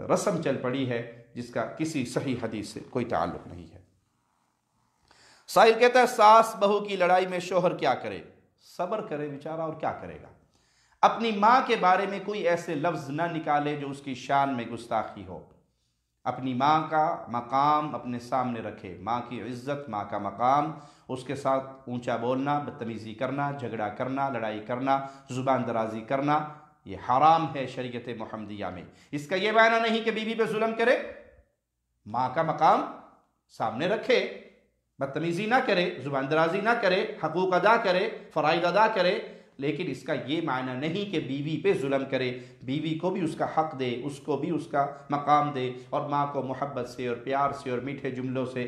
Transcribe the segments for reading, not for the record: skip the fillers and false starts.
رسم چل پڑی ہے جس کا کسی صحیح حدیث سے کوئی تعلق نہیں ہے۔ سائل کہتا ہے ساس بہو کی لڑائی میں شوہر کیا کرے؟ صبر کرے بیچارہ، اور کیا کرے گا؟ اپنی ماں کے بارے میں کوئی ایسے لفظ نہ نکالے جو اس کی شان میں گستاخی ہو۔ اپنی ماں کا مقام اپنے سامنے رکھے، ماں کی عزت، ماں کا مقام، اس کے ساتھ اونچا بولنا، بدتمیزی کرنا، جھگڑا کرنا، لڑائی کرنا، زبان درازی کرنا، یہ حرام ہے شریعت محمدیہ میں۔ اس کا یہ معنی نہیں کہ بیوی پہ ظلم کرے، ماں کا مقام سامنے رکھے، بدتمیزی نہ کرے، زبان درازی نہ کرے، حقوق ادا کرے، فرائض ادا کرے، لیکن اس کا یہ معنی نہیں کہ بیوی پہ ظلم کرے۔ بیوی کو بھی اس کا حق دے، اس کو بھی اس کا مقام دے، اور ماں کو محبت سے اور پیار سے اور میٹھے جملوں سے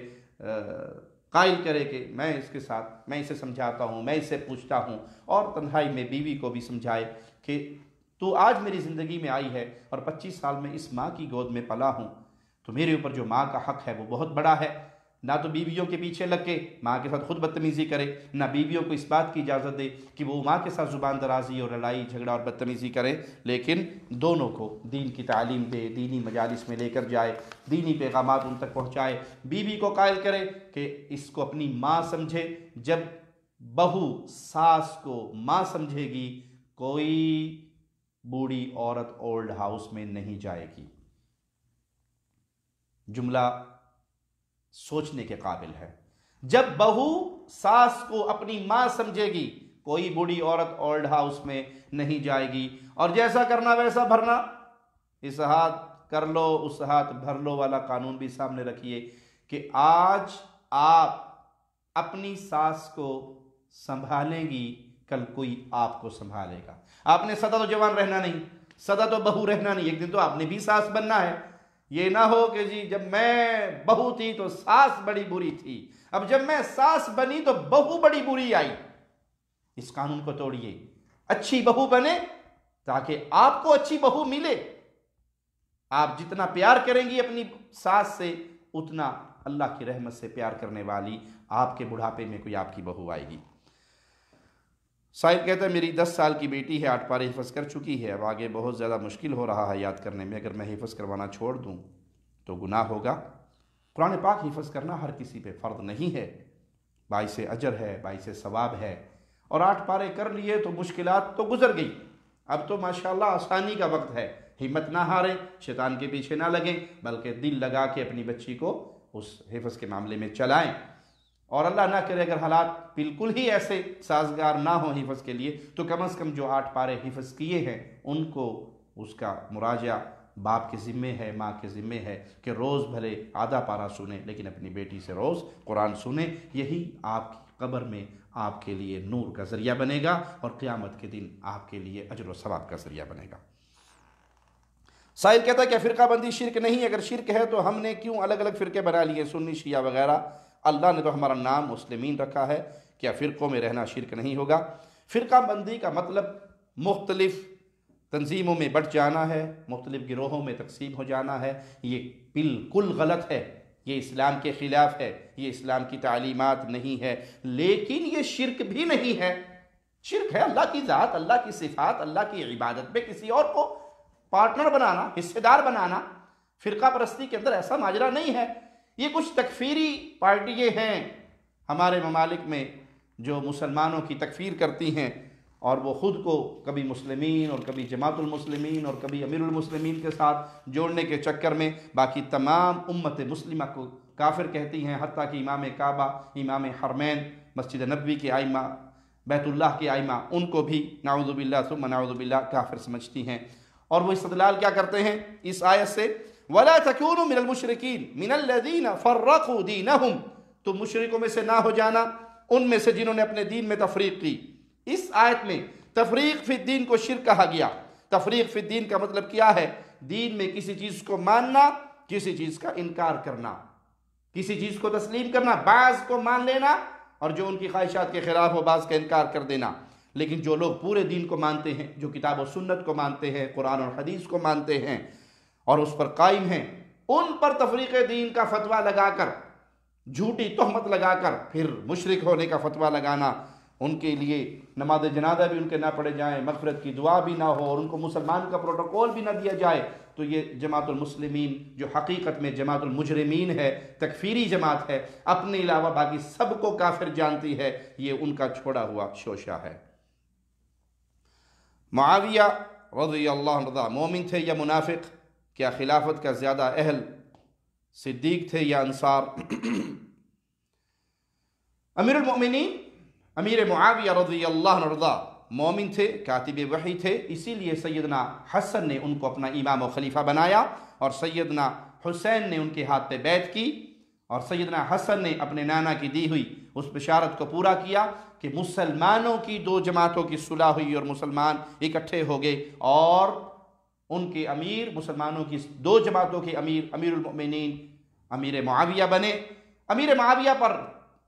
قائل کرے کہ میں اس کے ساتھ، میں اسے سمجھاتا ہوں، میں اسے پوچھتا ہوں، اور تنہائی میں بیوی کو بھی سمجھائے کہ تو آج میری زندگی میں آئی ہے اور 25 سال میں اس ماں کی گود میں پلا ہوں، تو میرے اوپر جو ماں کا حق ہے وہ بہت بڑا ہے۔ نہ تو بیویوں کے پیچھے لگ کے ماں کے ساتھ خود بدتمیزی کرے، نہ بیویوں کو اس بات کی اجازت دے کہ وہ ماں کے ساتھ زبان درازی اور لڑائی جھگڑا اور بدتمیزی کرے، لیکن دونوں کو دین کی تعلیم دے، دینی مجالس میں لے کر جائے، دینی پیغامات ان تک پہنچائے، بیوی کو قائل کرے کہ اس کو اپنی ماں سمجھے۔ جب بہو ساس کو ماں سمجھے گی، کوئی بوڑھی عورت اولڈ ہاؤس میں نہیں جائے گی۔ جملہ سوچنے کے قابل ہے۔ جب بہو ساس کو اپنی ماں سمجھے گی، کوئی بوڑھی عورت اولڈ ہاؤس میں نہیں جائے گی۔ اور جیسا کرنا ویسا بھرنا، اس ہاتھ کر لو اس ہاتھ بھر لو والا قانون بھی سامنے رکھیے کہ آج آپ اپنی ساس کو سنبھالیں گی، کل کوئی آپ کو سنبھالے گا۔ آپ نے سدا تو جوان رہنا نہیں، سدا تو بہو رہنا نہیں، ایک دن تو آپ نے بھی ساس بننا ہے۔ یہ نہ ہو کہ جی جب میں بہو تھی تو ساس بڑی بری تھی، اب جب میں ساس بنی تو بہو بڑی بری آئی۔ اس قانون کو توڑیے، اچھی بہو بنے تاکہ آپ کو اچھی بہو ملے۔ آپ جتنا پیار کریں گی اپنی ساس سے، اتنا اللہ کی رحمت سے پیار کرنے والی آپ کے بڑھاپے میں کوئی آپ کی بہو آئے گی۔ سائل کہتا ہے میری 10 سال کی بیٹی ہے، 8 پارے حفظ کر چکی ہے، اب آگے بہت زیادہ مشکل ہو رہا ہے یاد کرنے میں، اگر میں حفظ کروانا چھوڑ دوں تو گناہ ہوگا؟ قرآن پاک حفظ کرنا ہر کسی پہ فرض نہیں ہے، باعث اجر ہے، باعث ثواب ہے، اور 8 پارے کر لیے تو مشکلات تو گزر گئی، اب تو ماشاءاللہ آسانی کا وقت ہے۔ ہمت نہ ہاریں، شیطان کے پیچھے نہ لگیں، بلکہ دل لگا کے اپنی بچی کو اس حفظ کے معاملے میں چلائیں، اور اللہ نہ کرے اگر حالات بالکل ہی ایسے سازگار نہ ہوں حفظ کے لیے، تو کم از کم جو 8 پارے حفظ کیے ہیں ان کو اس کا مراجعہ باپ کے ذمے ہے، ماں کے ذمے ہے کہ روز بھلے آدھا پارہ سنیں لیکن اپنی بیٹی سے روز قرآن سنیں۔ یہی آپ کی قبر میں آپ کے لیے نور کا ذریعہ بنے گا، اور قیامت کے دن آپ کے لیے اجر و ثواب کا ذریعہ بنے گا۔ سائل کہتا ہے کہ فرقہ بندی شرک نہیں؟ اگر شرک ہے تو ہم نے کیوں الگ الگ فرقے بنا لیے، سنی شیعہ وغیرہ؟ اللہ نے تو ہمارا نام مسلمین رکھا ہے، کیا فرقوں میں رہنا شرک نہیں ہوگا؟ فرقہ بندی کا مطلب مختلف تنظیموں میں بٹ جانا ہے، مختلف گروہوں میں تقسیم ہو جانا ہے، یہ بالکل غلط ہے، یہ اسلام کے خلاف ہے، یہ اسلام کی تعلیمات نہیں ہے، لیکن یہ شرک بھی نہیں ہے۔ شرک ہے اللہ کی ذات، اللہ کی صفات، اللہ کی عبادت میں کسی اور کو پارٹنر بنانا، حصے دار بنانا۔ فرقہ پرستی کے اندر ایسا ماجرا نہیں ہے۔ یہ کچھ تکفیری پارٹیاں ہیں ہمارے ممالک میں جو مسلمانوں کی تکفیر کرتی ہیں، اور وہ خود کو کبھی مسلمین اور کبھی جماعت المسلمین اور کبھی امیر المسلمین کے ساتھ جوڑنے کے چکر میں باقی تمام امت مسلمہ کو کافر کہتی ہیں، حتیٰ کہ امام کعبہ، امام حرمین، مسجد نبوی کے ائمہ، بیت اللہ کے ائمہ، ان کو بھی نعوذ باللہ ثم نعوذ باللہ کافر سمجھتی ہیں۔ اور وہ استدلال کیا کرتے ہیں اس آیت سے؟ وَلَا تَكُونُوا مِنَ الْمُشْرِكِينَ مِنَ الَّذِينَ فَرَّقُوا دِينَهُمْ، تم مشرکوں میں سے نہ ہو جانا، ان میں سے جنہوں نے اپنے دین میں تفریق کی۔ اس آیت میں تفریق فی الدین کو شرک کہا گیا۔ تفریق فی الدین کا مطلب کیا ہے؟ دین میں کسی چیز کو ماننا، کسی چیز کا انکار کرنا، کسی چیز کو تسلیم کرنا، بعض کو مان لینا اور جو ان کی خواہشات کے خلاف ہو بعض کا انکار کر دینا۔ لیکن جو لوگ پورے دین کو مانتے ہیں، جو کتاب و سنت کو مانتے ہیں، قرآن اور حدیث کو مانتے ہیں اور اس پر قائم ہیں، ان پر تفریق دین کا فتویٰ لگا کر، جھوٹی تہمت لگا کر پھر مشرک ہونے کا فتویٰ لگانا، ان کے لیے نماز جنازہ بھی ان کے نہ پڑھے جائیں، مغفرت کی دعا بھی نہ ہو، اور ان کو مسلمان کا پروٹوکول بھی نہ دیا جائے، تو یہ جماعت المسلمین جو حقیقت میں جماعت المجرمین ہے، تکفیری جماعت ہے، اپنے علاوہ باقی سب کو کافر جانتی ہے، یہ ان کا چھوڑا ہوا شوشہ ہے۔ معاویہ رضی اللہ عنہ مومن تھے یا منافق؟ کیا خلافت کا زیادہ اہل صدیق تھے یا انصار؟ امیر المؤمنین امیر معاویہ رضی اللہ عنہ مومن تھے، کاتب وحی تھے، اسی لیے سیدنا حسن نے ان کو اپنا امام و خلیفہ بنایا، اور سیدنا حسین نے ان کے ہاتھ پہ بیعت کی، اور سیدنا حسن نے اپنے نانا کی دی ہوئی اس بشارت کو پورا کیا کہ مسلمانوں کی دو جماعتوں کی صلح ہوئی اور مسلمان اکٹھے ہو گئے، اور ان کے امیر مسلمانوں کی دو جماعتوں کے امیر المؤمنین امیر معاویہ بنے۔ امیر معاویہ پر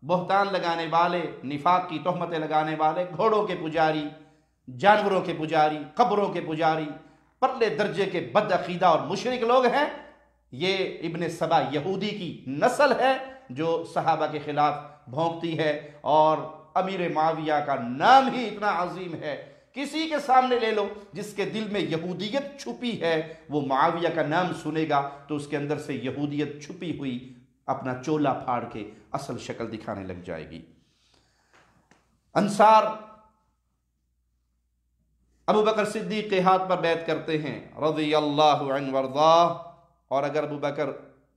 بہتان لگانے والے، نفاق کی تہمتیں لگانے والے، گھوڑوں کے پجاری، جانوروں کے پجاری، قبروں کے پجاری، پرلے درجے کے بد عقیدہ اور مشرک لوگ ہیں۔ یہ ابن سبا یہودی کی نسل ہے جو صحابہ کے خلاف بھونکتی ہے، اور امیر معاویہ کا نام ہی اتنا عظیم ہے، کسی کے سامنے لے لو جس کے دل میں یہودیت چھپی ہے، وہ معاویہ کا نام سنے گا تو اس کے اندر سے یہودیت چھپی ہوئی اپنا چولا پھاڑ کے اصل شکل دکھانے لگ جائے گی۔ انصار ابو بکر صدیق کے ہاتھ پر بیعت کرتے ہیں رضی اللہ عنہ وارضاہ، اور اگر ابو بکر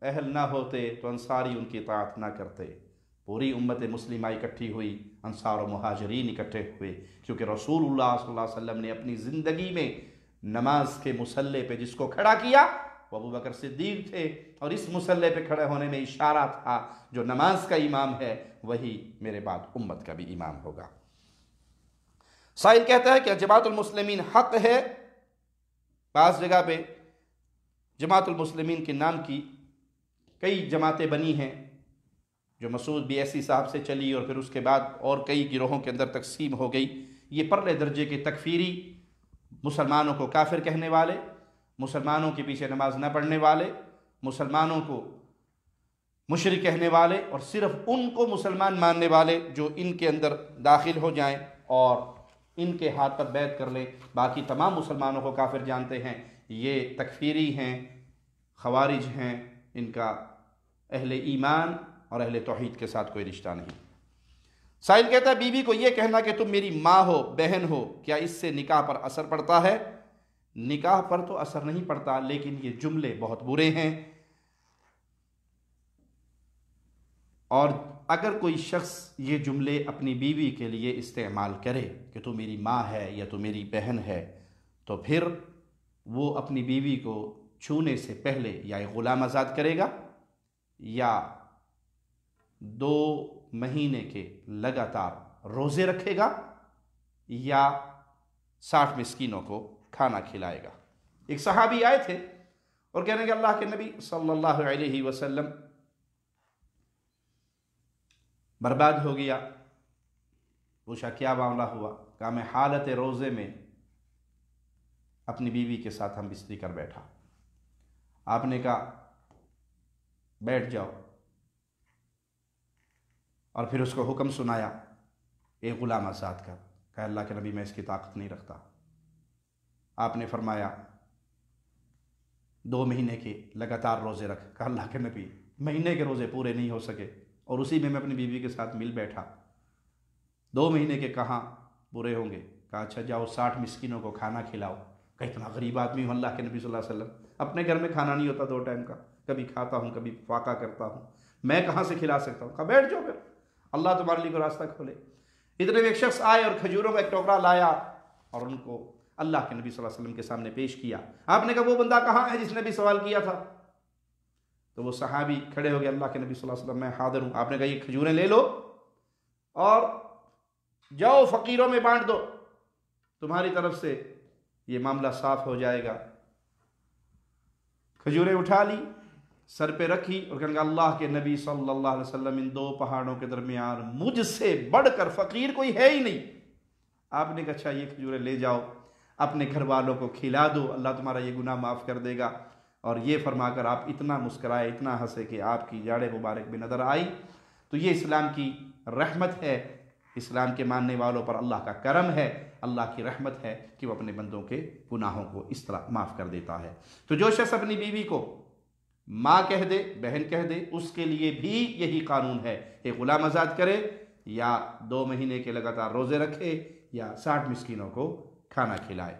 اہل نہ ہوتے تو انصاری ان کی اطاعت نہ کرتے۔ پوری امت مسلمہ اکٹھی ہوئی، انصار و مہاجرین اکٹھے ہوئے، کیونکہ رسول اللہ صلی اللہ علیہ وسلم نے اپنی زندگی میں نماز کے مصلی پہ جس کو کھڑا کیا وہ ابو بکر صدیق تھے، اور اس مصلی پہ کھڑے ہونے میں اشارہ تھا جو نماز کا امام ہے وہی میرے بعد امت کا بھی امام ہوگا۔ سائل کہتا ہے کہ جماعت المسلمین حق ہے؟ بعض جگہ پہ جماعت المسلمین کے نام کی کئی جماعتیں بنی ہیں، جو مسعود بیسی صاحب سے چلی اور پھر اس کے بعد اور کئی گروہوں کے اندر تقسیم ہو گئی۔ یہ پرلے درجے کے تکفیری، مسلمانوں کو کافر کہنے والے، مسلمانوں کے پیچھے نماز نہ پڑھنے والے، مسلمانوں کو مشرک کہنے والے، اور صرف ان کو مسلمان ماننے والے جو ان کے اندر داخل ہو جائیں اور ان کے ہاتھ پر بیعت کر لیں، باقی تمام مسلمانوں کو کافر جانتے ہیں، یہ تکفیری ہیں، خوارج ہیں، ان کا اہل ایمان اور اہل توحید کے ساتھ کوئی رشتہ نہیں۔ سائل کہتا ہے بیوی کو یہ کہنا کہ تم میری ماں ہو، بہن ہو، کیا اس سے نکاح پر اثر پڑتا ہے؟ نکاح پر تو اثر نہیں پڑتا، لیکن یہ جملے بہت برے ہیں، اور اگر کوئی شخص یہ جملے اپنی بیوی کے لیے استعمال کرے کہ تو میری ماں ہے یا تو میری بہن ہے، تو پھر وہ اپنی بیوی کو چھونے سے پہلے یا ایک غلام آزاد کرے گا، یا 2 مہینے کے لگاتار روزے رکھے گا، یا 60 مسکینوں کو کھانا کھلائے گا۔ ایک صحابی آئے تھے اور کہنے کہ اللہ کے نبی صلی اللہ علیہ وسلم برباد ہو گیا۔ پوچھا کیا معاملہ ہوا؟ کہا میں حالت روزے میں اپنی بیوی کے ساتھ ہم بستری کر بیٹھا، آپ نے کہا بیٹھ جاؤ، اور پھر اس کو حکم سنایا ایک غلام آزاد کر۔ کہا اللہ کے نبی میں اس کی طاقت نہیں رکھتا۔ آپ نے فرمایا 2 مہینے کے لگاتار روزے رکھ۔ کہا اللہ کے نبی مہینے کے روزے پورے نہیں ہو سکے، اور اسی میں اپنی بیوی کے ساتھ مل بیٹھا، 2 مہینے کے کہاں پورے ہوں گے؟ کہا اچھا جاؤ 60 مسکینوں کو کھانا کھلاؤ۔ کہ اتنا غریب آدمی ہوں اللہ کے نبی صلی اللہ علیہ وسلم، اپنے گھر میں کھانا نہیں ہوتا 2 ٹائم کا، کبھی کھاتا ہوں کبھی فاقہ کرتا ہوں، میں کہاں سے کھلا سکتا ہوں؟ کہا بیٹھ جاؤ، پھر اللہ تمہارے لیے کو راستہ کھولے۔ اتنے میں ایک شخص آئے اور کھجوروں کا ایک ٹوکرا لایا اور ان کو اللہ کے نبی صلی اللہ علیہ وسلم کے سامنے پیش کیا۔ آپ نے کہا وہ بندہ کہاں ہے جس نے بھی سوال کیا تھا؟ تو وہ صحابی کھڑے ہو گئے، اللہ کے نبی صلی اللہ علیہ وسلم میں حاضر ہوں۔ آپ نے کہا یہ کھجوریں لے لو اور جاؤ فقیروں میں بانٹ دو، تمہاری طرف سے یہ معاملہ صاف ہو جائے گا۔ کھجوریں اٹھا لی، سر پہ رکھی اور کہنے لگا اللہ کے نبی صلی اللہ علیہ وسلم ان 2 پہاڑوں کے درمیان مجھ سے بڑھ کر فقیر کوئی ہے ہی نہیں۔ آپ نے کہا اچھا یہ کھجوریں لے جاؤ، اپنے گھر والوں کو کھلا دو، اللہ تمہارا یہ گناہ معاف کر دے گا۔ اور یہ فرما کر آپ اتنا مسکرائے، اتنا ہنسے کہ آپ کی جاڑ مبارک بھی نظر آئی۔ تو یہ اسلام کی رحمت ہے، اسلام کے ماننے والوں پر اللہ کا کرم ہے۔ اللہ کی رحمت ہے کہ وہ اپنے بندوں کے گناہوں کو اس طرح معاف کر دیتا ہے۔ تو جو شخص اپنی بیوی کو ماں کہہ دے، بہن کہہ دے، اس کے لیے بھی یہی قانون ہے، ایک غلام آزاد کرے یا 2 مہینے کے لگاتار روزے رکھے یا 60 مسکینوں کو کھانا کھلائے۔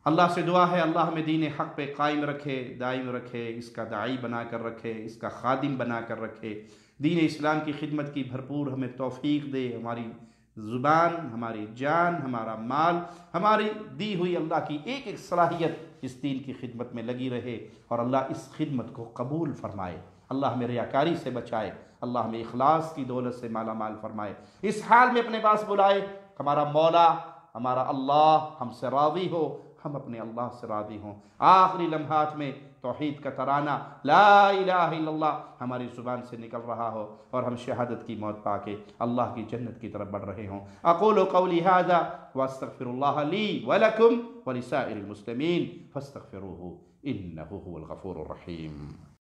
اللہ سے دعا ہے اللہ ہمیں دین حق پہ قائم رکھے، دائم رکھے، اس کا داعی بنا کر رکھے، اس کا خادم بنا کر رکھے، دین اسلام کی خدمت کی بھرپور ہمیں توفیق دے، ہماری زبان، ہماری جان، ہمارا مال، ہماری دی ہوئی اللہ کی ایک ایک صلاحیت اس دین کی خدمت میں لگی رہے، اور اللہ اس خدمت کو قبول فرمائے، اللہ ہمیں ریاکاری سے بچائے، اللہ ہمیں اخلاص کی دولت سے مالا مال فرمائے، اس حال میں اپنے پاس بلائے ہمارا مولا، ہمارا اللہ ہم سے راضی ہو، ہم اپنے اللہ سے راضی ہوں، آخری لمحات میں توحید کا ترانہ لا الہ الا اللہ ہماری زبان سے نکل رہا ہو، اور ہم شہادت کی موت پا کے اللہ کی جنت کی طرف بڑھ رہے ہوں۔ اقول قولی ھذا واستغفر اللہ لی ولکم ولسائر المسلمین فاستغفروہ انہ هو الغفور الرحیم۔